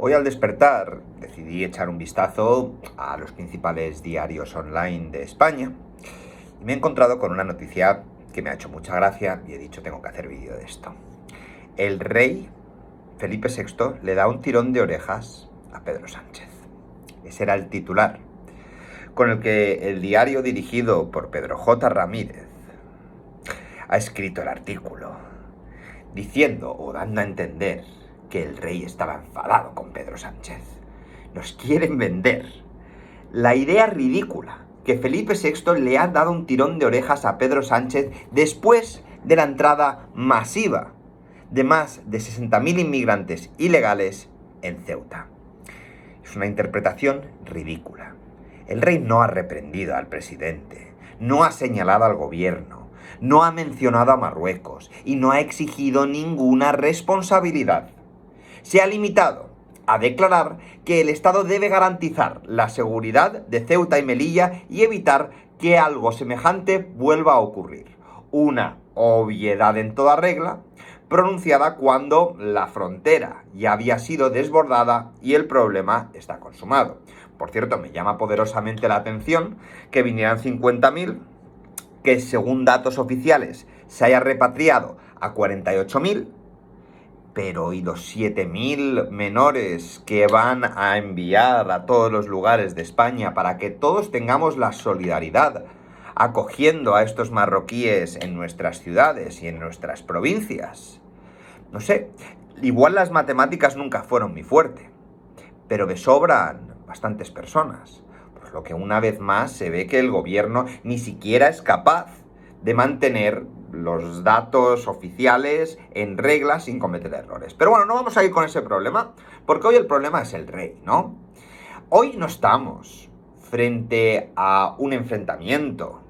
Hoy al despertar decidí echar un vistazo a los principales diarios online de España y me he encontrado con una noticia que me ha hecho mucha gracia y he dicho tengo que hacer vídeo de esto. El rey Felipe VI le da un tirón de orejas a Pedro Sánchez. Ese era el titular con el que el diario dirigido por Pedro J. Ramírez ha escrito el artículo, diciendo o dando a entender que el rey estaba enfadado con Pedro Sánchez. Nos quieren vender la idea ridícula que Felipe VI le ha dado un tirón de orejas a Pedro Sánchez después de la entrada masiva de más de 60.000 inmigrantes ilegales en Ceuta. Es una interpretación ridícula. El rey no ha reprendido al presidente, no ha señalado al gobierno, no ha mencionado a Marruecos y no ha exigido ninguna responsabilidad. Se ha limitado a declarar que el Estado debe garantizar la seguridad de Ceuta y Melilla y evitar que algo semejante vuelva a ocurrir. Una obviedad en toda regla, pronunciada cuando la frontera ya había sido desbordada y el problema está consumado. Por cierto, me llama poderosamente la atención que vinieran 50.000, que según datos oficiales se haya repatriado a 48.000, pero ¿y los 7.000 menores que van a enviar a todos los lugares de España para que todos tengamos la solidaridad acogiendo a estos marroquíes en nuestras ciudades y en nuestras provincias? No sé, igual las matemáticas nunca fueron mi fuerte, pero me sobran bastantes personas, por lo que una vez más se ve que el gobierno ni siquiera es capaz de mantener los datos oficiales en regla sin cometer errores. Pero bueno, no vamos a ir con ese problema, porque hoy el problema es el rey, ¿no? Hoy no estamos frente a un enfrentamiento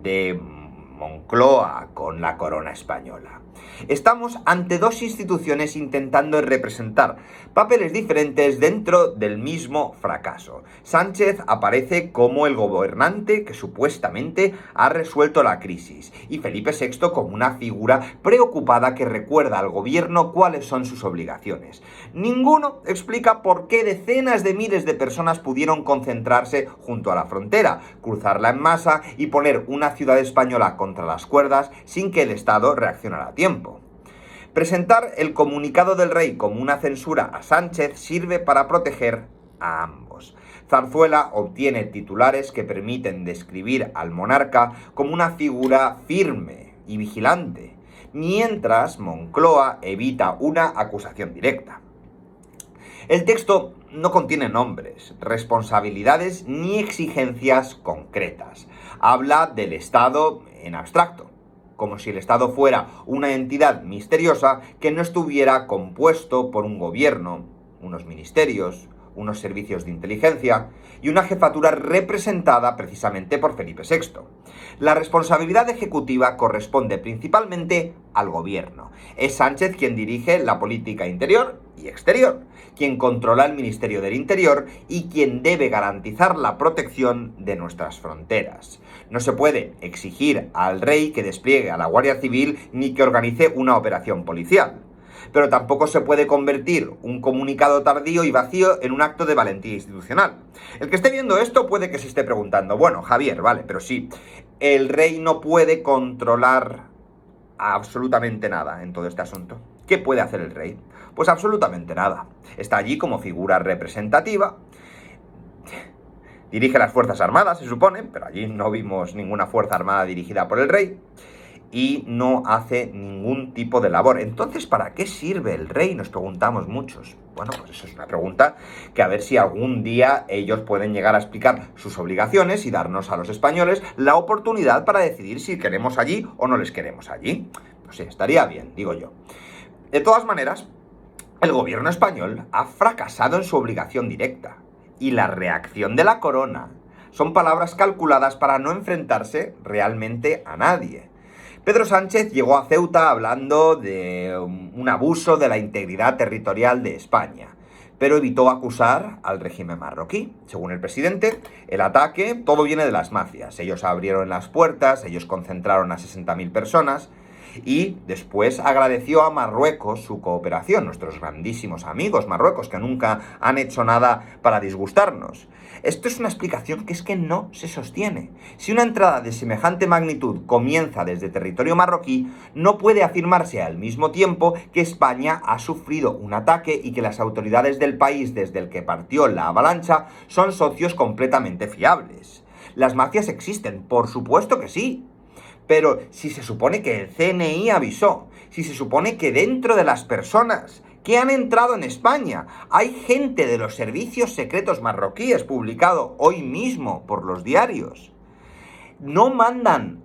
de Moncloa con la corona española. Estamos ante dos instituciones intentando representar papeles diferentes dentro del mismo fracaso. Sánchez aparece como el gobernante que supuestamente ha resuelto la crisis y Felipe VI como una figura preocupada que recuerda al gobierno cuáles son sus obligaciones. Ninguno explica por qué decenas de miles de personas pudieron concentrarse junto a la frontera, cruzarla en masa y poner una ciudad española contra las cuerdas sin que el Estado reaccionara a tiempo. Presentar el comunicado del rey como una censura a Sánchez sirve para proteger a ambos. Zarzuela obtiene titulares que permiten describir al monarca como una figura firme y vigilante, mientras Moncloa evita una acusación directa. El texto no contiene nombres, responsabilidades ni exigencias concretas. Habla del Estado en abstracto, como si el Estado fuera una entidad misteriosa que no estuviera compuesto por un gobierno, unos ministerios, unos servicios de inteligencia y una jefatura representada precisamente por Felipe VI. La responsabilidad ejecutiva corresponde principalmente al gobierno. Es Sánchez quien dirige la política interior y exterior, quien controla el Ministerio del Interior y quien debe garantizar la protección de nuestras fronteras. No se puede exigir al rey que despliegue a la Guardia Civil ni que organice una operación policial. Pero tampoco se puede convertir un comunicado tardío y vacío en un acto de valentía institucional. El que esté viendo esto puede que se esté preguntando, bueno, Javier, vale, pero sí, el rey no puede controlar absolutamente nada en todo este asunto. ¿Qué puede hacer el rey? Pues absolutamente nada. Está allí como figura representativa, dirige las Fuerzas Armadas, se supone, pero allí no vimos ninguna Fuerza Armada dirigida por el rey, y no hace ningún tipo de labor. Entonces, ¿para qué sirve el rey? Nos preguntamos muchos. Bueno, pues eso es una pregunta que a ver si algún día ellos pueden llegar a explicar sus obligaciones y darnos a los españoles la oportunidad para decidir si queremos allí o no les queremos allí. No sé, estaría bien, digo yo. De todas maneras, el gobierno español ha fracasado en su obligación directa y la reacción de la corona son palabras calculadas para no enfrentarse realmente a nadie. Pedro Sánchez llegó a Ceuta hablando de un abuso de la integridad territorial de España, pero evitó acusar al régimen marroquí. Según el presidente, el ataque todo viene de las mafias. Ellos abrieron las puertas, ellos concentraron a 60.000 personas Y después agradeció a Marruecos su cooperación, nuestros grandísimos amigos Marruecos, que nunca han hecho nada para disgustarnos. Esto es una explicación que es que no se sostiene. Si una entrada de semejante magnitud comienza desde territorio marroquí, no puede afirmarse al mismo tiempo que España ha sufrido un ataque y que las autoridades del país desde el que partió la avalancha son socios completamente fiables. ¿Las mafias existen? Por supuesto que sí. Pero si se supone que el CNI avisó, si se supone que dentro de las personas que han entrado en España hay gente de los servicios secretos marroquíes, publicado hoy mismo por los diarios, no mandan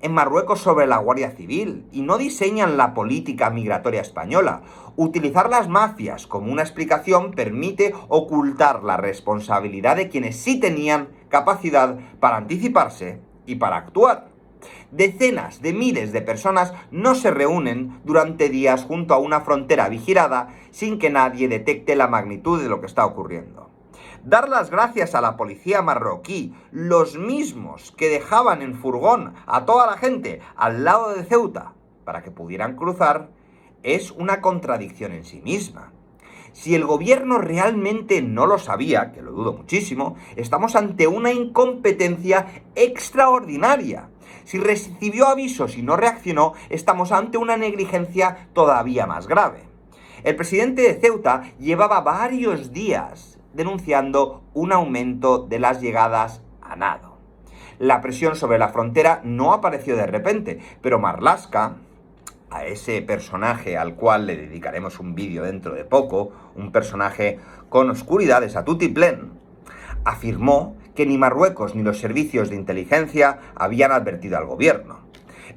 en Marruecos sobre la Guardia Civil y no diseñan la política migratoria española. Utilizar las mafias como una explicación permite ocultar la responsabilidad de quienes sí tenían capacidad para anticiparse y para actuar. Decenas de miles de personas no se reúnen durante días junto a una frontera vigilada sin que nadie detecte la magnitud de lo que está ocurriendo. Dar las gracias a la policía marroquí, los mismos que dejaban en furgón a toda la gente al lado de Ceuta para que pudieran cruzar, es una contradicción en sí misma. Si el gobierno realmente no lo sabía, que lo dudo muchísimo, estamos ante una incompetencia extraordinaria. Si recibió avisos y no reaccionó, estamos ante una negligencia todavía más grave. El presidente de Ceuta llevaba varios días denunciando un aumento de las llegadas a nado. La presión sobre la frontera no apareció de repente, pero Marlaska, a ese personaje al cual le dedicaremos un vídeo dentro de poco, un personaje con oscuridades a tutiplén, afirmó que ni Marruecos ni los servicios de inteligencia habían advertido al gobierno.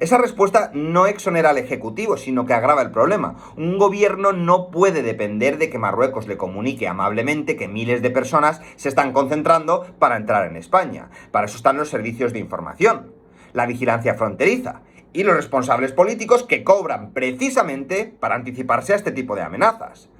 Esa respuesta no exonera al Ejecutivo, sino que agrava el problema. Un gobierno no puede depender de que Marruecos le comunique amablemente que miles de personas se están concentrando para entrar en España. Para eso están los servicios de información, la vigilancia fronteriza y los responsables políticos que cobran precisamente para anticiparse a este tipo de amenazas.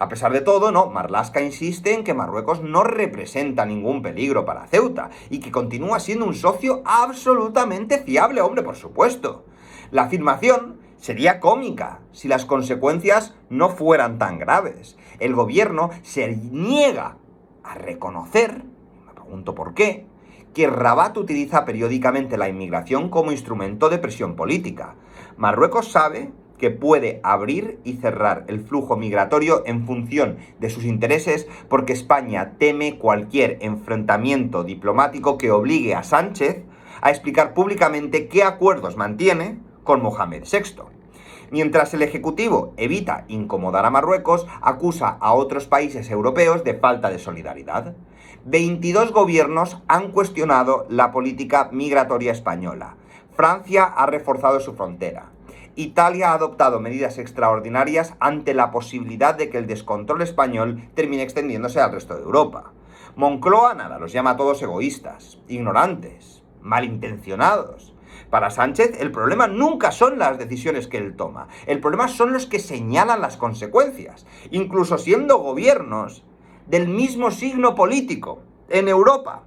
A pesar de todo, Marlaska insiste en que Marruecos no representa ningún peligro para Ceuta y que continúa siendo un socio absolutamente fiable, hombre, por supuesto. La afirmación sería cómica si las consecuencias no fueran tan graves. El gobierno se niega a reconocer, me pregunto por qué, que Rabat utiliza periódicamente la inmigración como instrumento de presión política. Marruecos sabe que puede abrir y cerrar el flujo migratorio en función de sus intereses porque España teme cualquier enfrentamiento diplomático que obligue a Sánchez a explicar públicamente qué acuerdos mantiene con Mohamed VI. Mientras el Ejecutivo evita incomodar a Marruecos, acusa a otros países europeos de falta de solidaridad. 22 gobiernos han cuestionado la política migratoria española. Francia ha reforzado su frontera. Italia ha adoptado medidas extraordinarias ante la posibilidad de que el descontrol español termine extendiéndose al resto de Europa. Moncloa los llama a todos egoístas, ignorantes, malintencionados. Para Sánchez, el problema nunca son las decisiones que él toma. El problema son los que señalan las consecuencias, incluso siendo gobiernos del mismo signo político en Europa,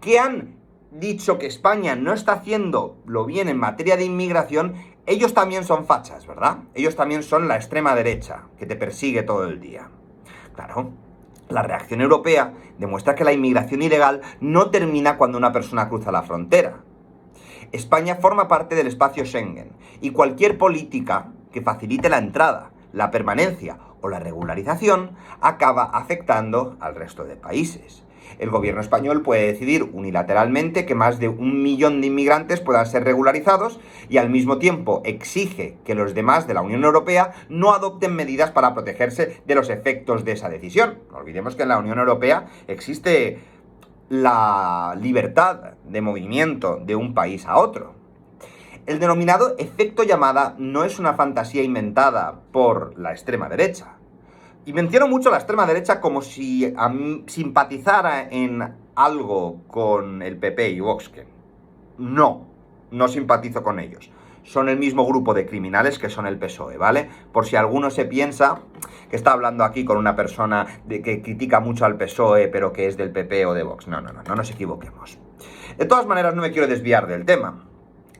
que han dicho que España no está haciéndolo bien en materia de inmigración. Ellos también son fachas, ¿verdad? Ellos también son la extrema derecha, que te persigue todo el día. Claro, la reacción europea demuestra que la inmigración ilegal no termina cuando una persona cruza la frontera. España forma parte del espacio Schengen y cualquier política que facilite la entrada, la permanencia o la regularización acaba afectando al resto de países. El gobierno español puede decidir unilateralmente que más de 1 millón de inmigrantes puedan ser regularizados y al mismo tiempo exige que los demás de la Unión Europea no adopten medidas para protegerse de los efectos de esa decisión. No olvidemos que en la Unión Europea existe la libertad de movimiento de un país a otro. El denominado efecto llamada no es una fantasía inventada por la extrema derecha. Y menciono mucho a la extrema derecha como si simpatizara en algo con el PP y Vox. No simpatizo con ellos. Son el mismo grupo de criminales que son el PSOE, ¿vale? Por si alguno se piensa que está hablando aquí con una persona que critica mucho al PSOE, pero que es del PP o de Vox. No nos equivoquemos. De todas maneras, no me quiero desviar del tema.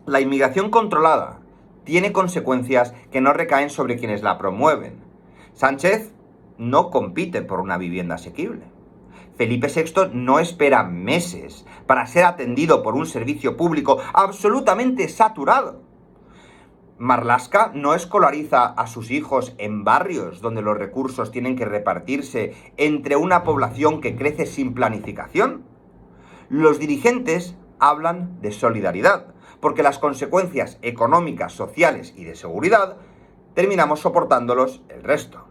La inmigración controlada tiene consecuencias que no recaen sobre quienes la promueven. Sánchez no compite por una vivienda asequible. Felipe VI no espera meses para ser atendido por un servicio público absolutamente saturado. Marlaska no escolariza a sus hijos en barrios donde los recursos tienen que repartirse entre una población que crece sin planificación. Los dirigentes hablan de solidaridad, porque las consecuencias económicas, sociales y de seguridad terminamos soportándolos el resto.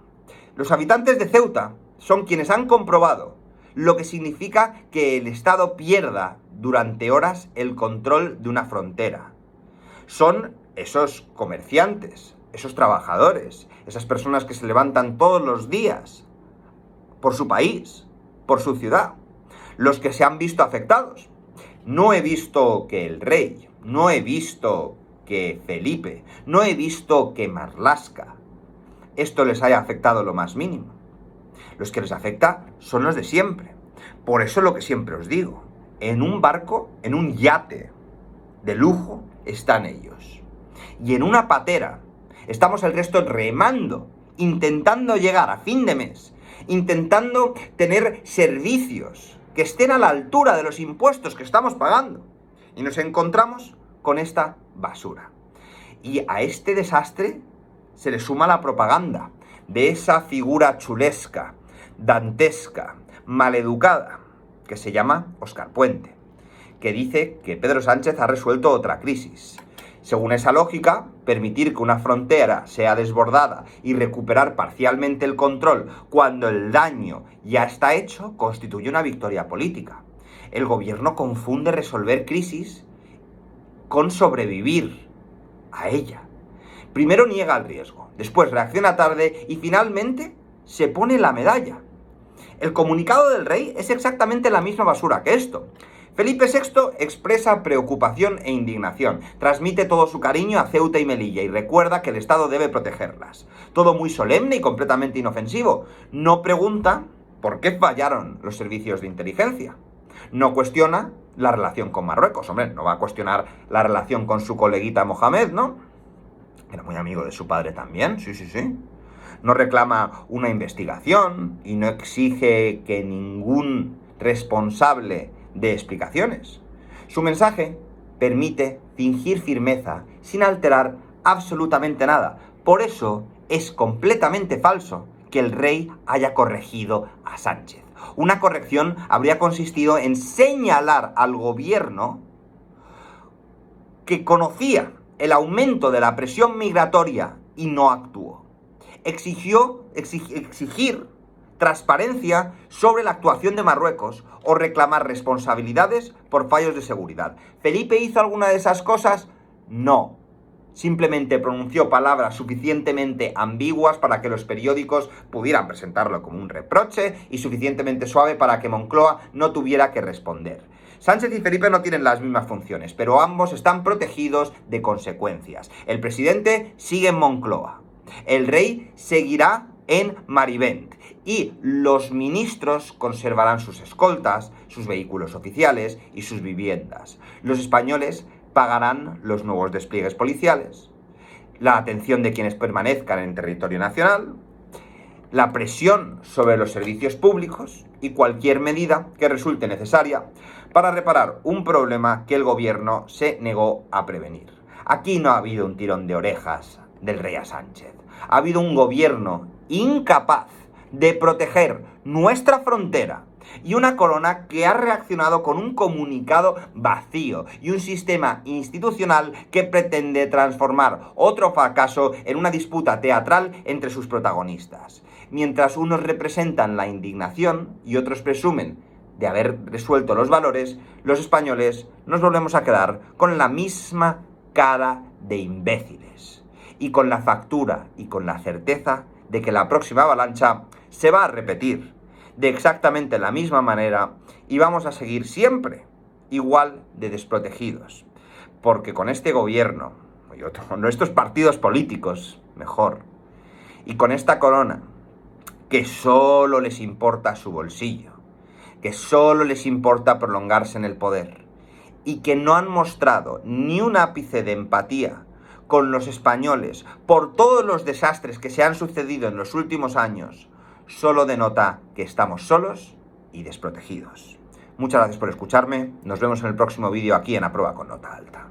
Los habitantes de Ceuta son quienes han comprobado lo que significa que el Estado pierda durante horas el control de una frontera. Son esos comerciantes, esos trabajadores, esas personas que se levantan todos los días por su país, por su ciudad, los que se han visto afectados. No he visto que el rey, no he visto que Felipe, no he visto que Marlaska esto les haya afectado lo más mínimo. Los que les afecta son los de siempre. Por eso lo que siempre os digo, en un barco, en un yate de lujo, están ellos. Y en una patera estamos el resto remando, intentando llegar a fin de mes, intentando tener servicios que estén a la altura de los impuestos que estamos pagando. Y nos encontramos con esta basura. Y a este desastre se le suma la propaganda de esa figura chulesca, dantesca, maleducada, que se llama Óscar Puente, que dice que Pedro Sánchez ha resuelto otra crisis. Según esa lógica, permitir que una frontera sea desbordada y recuperar parcialmente el control cuando el daño ya está hecho constituye una victoria política. El gobierno confunde resolver crisis con sobrevivir a ella. Primero niega el riesgo, después reacciona tarde y finalmente se pone la medalla. El comunicado del rey es exactamente la misma basura que esto. Felipe VI expresa preocupación e indignación, transmite todo su cariño a Ceuta y Melilla y recuerda que el Estado debe protegerlas. Todo muy solemne y completamente inofensivo. No pregunta por qué fallaron los servicios de inteligencia. No cuestiona la relación con Marruecos. Hombre, no va a cuestionar la relación con su coleguita Mohamed, ¿no? Era muy amigo de su padre también, sí. No reclama una investigación y no exige que ningún responsable dé explicaciones. Su mensaje permite fingir firmeza sin alterar absolutamente nada. Por eso es completamente falso que el rey haya corregido a Sánchez. Una corrección habría consistido en señalar al gobierno que conocía el aumento de la presión migratoria y no actuó. Exigir transparencia sobre la actuación de Marruecos o reclamar responsabilidades por fallos de seguridad. ¿Felipe hizo alguna de esas cosas? No. Simplemente pronunció palabras suficientemente ambiguas para que los periódicos pudieran presentarlo como un reproche y suficientemente suave para que Moncloa no tuviera que responder. Sánchez y Felipe no tienen las mismas funciones, pero ambos están protegidos de consecuencias. El presidente sigue en Moncloa. El rey seguirá en Marivent y los ministros conservarán sus escoltas, sus vehículos oficiales y sus viviendas. Los españoles pagarán los nuevos despliegues policiales, la atención de quienes permanezcan en territorio nacional, la presión sobre los servicios públicos y cualquier medida que resulte necesaria para reparar un problema que el gobierno se negó a prevenir. Aquí no ha habido un tirón de orejas del rey a Sánchez. Ha habido un gobierno incapaz de proteger nuestra frontera y una corona que ha reaccionado con un comunicado vacío y un sistema institucional que pretende transformar otro fracaso en una disputa teatral entre sus protagonistas. Mientras unos representan la indignación y otros presumen de haber resuelto los valores, los españoles nos volvemos a quedar con la misma cara de imbéciles y con la factura y con la certeza de que la próxima avalancha se va a repetir de exactamente la misma manera y vamos a seguir siempre igual de desprotegidos. Porque con este gobierno, con estos partidos políticos, mejor, y con esta corona, que solo les importa su bolsillo, que solo les importa prolongarse en el poder, y que no han mostrado ni un ápice de empatía con los españoles por todos los desastres que se han sucedido en los últimos años solo denota que estamos solos y desprotegidos. Muchas gracias por escucharme. Nos vemos en el próximo vídeo aquí en A Prueba con Nota Alta.